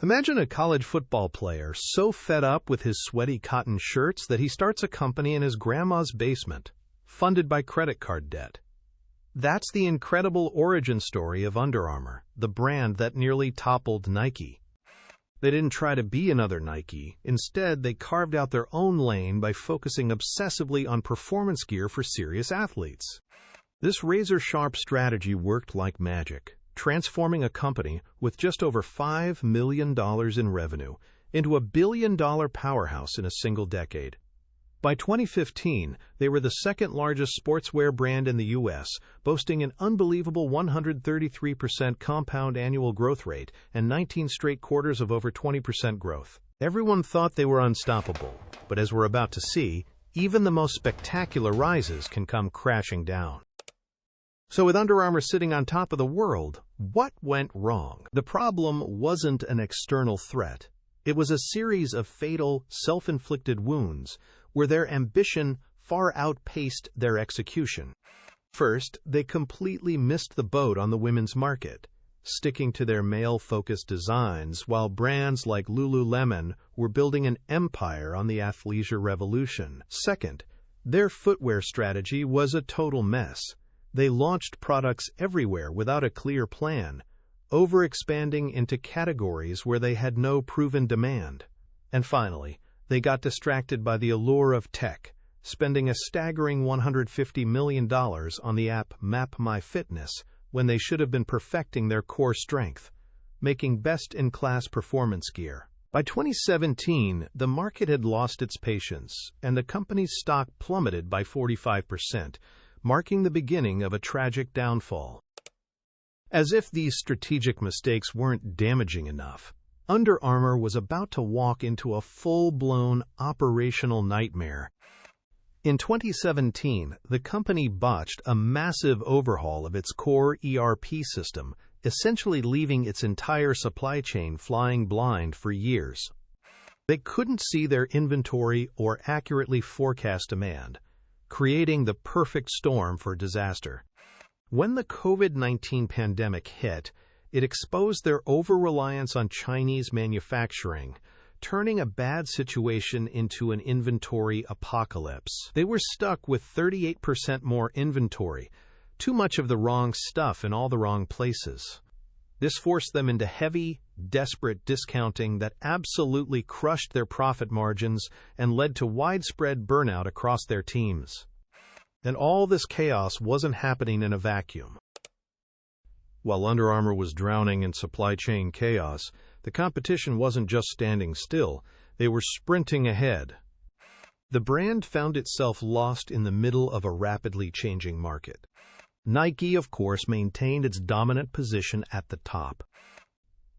Imagine a college football player so fed up with his sweaty cotton shirts that he starts a company in his grandma's basement, funded by credit card debt. That's the incredible origin story of Under Armour, the brand that nearly toppled Nike. They didn't try to be another Nike. Instead, they carved out their own lane by focusing obsessively on performance gear for serious athletes. This razor-sharp strategy worked like magic, transforming a company with just over $5 million in revenue into a billion-dollar powerhouse in a single decade. By 2015, they were the second-largest sportswear brand in the U.S., boasting an unbelievable 133% compound annual growth rate and 19 straight quarters of over 20% growth. Everyone thought they were unstoppable, but as we're about to see, even the most spectacular rises can come crashing down. So with Under Armour sitting on top of the world, what went wrong? The problem wasn't an external threat. It was a series of fatal, self-inflicted wounds where their ambition far outpaced their execution. First, they completely missed the boat on the women's market, sticking to their male-focused designs while brands like Lululemon were building an empire on the athleisure revolution. Second, their footwear strategy was a total mess. They launched products everywhere without a clear plan, overexpanding into categories where they had no proven demand. And finally, they got distracted by the allure of tech, spending a staggering $150 million on the app MapMyFitness when they should have been perfecting their core strength, making best-in-class performance gear. By 2017, the market had lost its patience, and the company's stock plummeted by 45%, marking the beginning of a tragic downfall. As if these strategic mistakes weren't damaging enough, Under Armour was about to walk into a full-blown operational nightmare. In 2017, the company botched a massive overhaul of its core ERP system, essentially leaving its entire supply chain flying blind for years. They couldn't see their inventory or accurately forecast demand, creating the perfect storm for disaster. When the COVID-19 pandemic hit, it exposed their over-reliance on Chinese manufacturing, turning a bad situation into an inventory apocalypse. They were stuck with 38% more inventory, too much of the wrong stuff in all the wrong places. This forced them into heavy, desperate discounting that absolutely crushed their profit margins and led to widespread burnout across their teams. And all this chaos wasn't happening in a vacuum. While Under Armour was drowning in supply chain chaos, the competition wasn't just standing still, they were sprinting ahead. The brand found itself lost in the middle of a rapidly changing market. Nike, of course, maintained its dominant position at the top.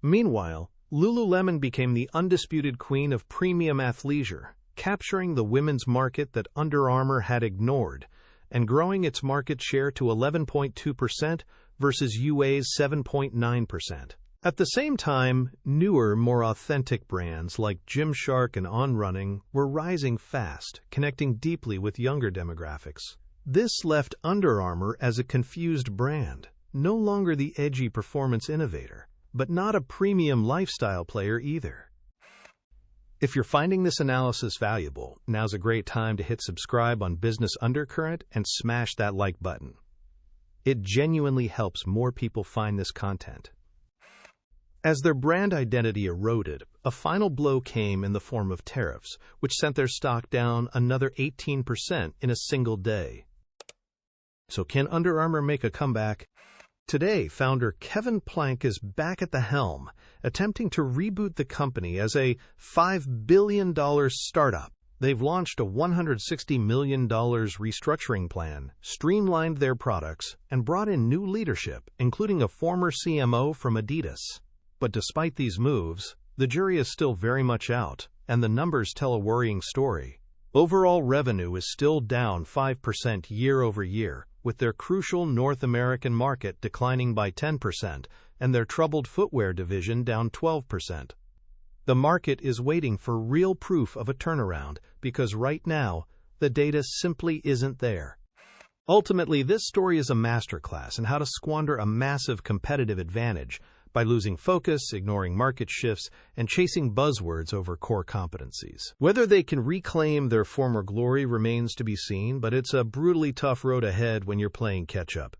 Meanwhile, Lululemon became the undisputed queen of premium athleisure, capturing the women's market that Under Armour had ignored, and growing its market share to 11.2% versus UA's 7.9%. At the same time, newer, more authentic brands like Gymshark and On Running were rising fast, connecting deeply with younger demographics. This left Under Armour as a confused brand, no longer the edgy performance innovator, but not a premium lifestyle player either. If you're finding this analysis valuable, now's a great time to hit subscribe on Business Undercurrent and smash that like button. It genuinely helps more people find this content. As their brand identity eroded, a final blow came in the form of tariffs, which sent their stock down another 18% in a single day. So can Under Armour make a comeback? Today, founder Kevin Plank is back at the helm, attempting to reboot the company as a $5 billion startup. They've launched a $160 million restructuring plan, streamlined their products, and brought in new leadership, including a former CMO from Adidas. But despite these moves, the jury is still very much out, and the numbers tell a worrying story. Overall revenue is still down 5% year over year, with their crucial North American market declining by 10% and their troubled footwear division down 12%. The market is waiting for real proof of a turnaround because right now, the data simply isn't there. Ultimately, this story is a masterclass in how to squander a massive competitive advantage by losing focus, ignoring market shifts, and chasing buzzwords over core competencies. Whether they can reclaim their former glory remains to be seen, but it's a brutally tough road ahead when you're playing catch-up.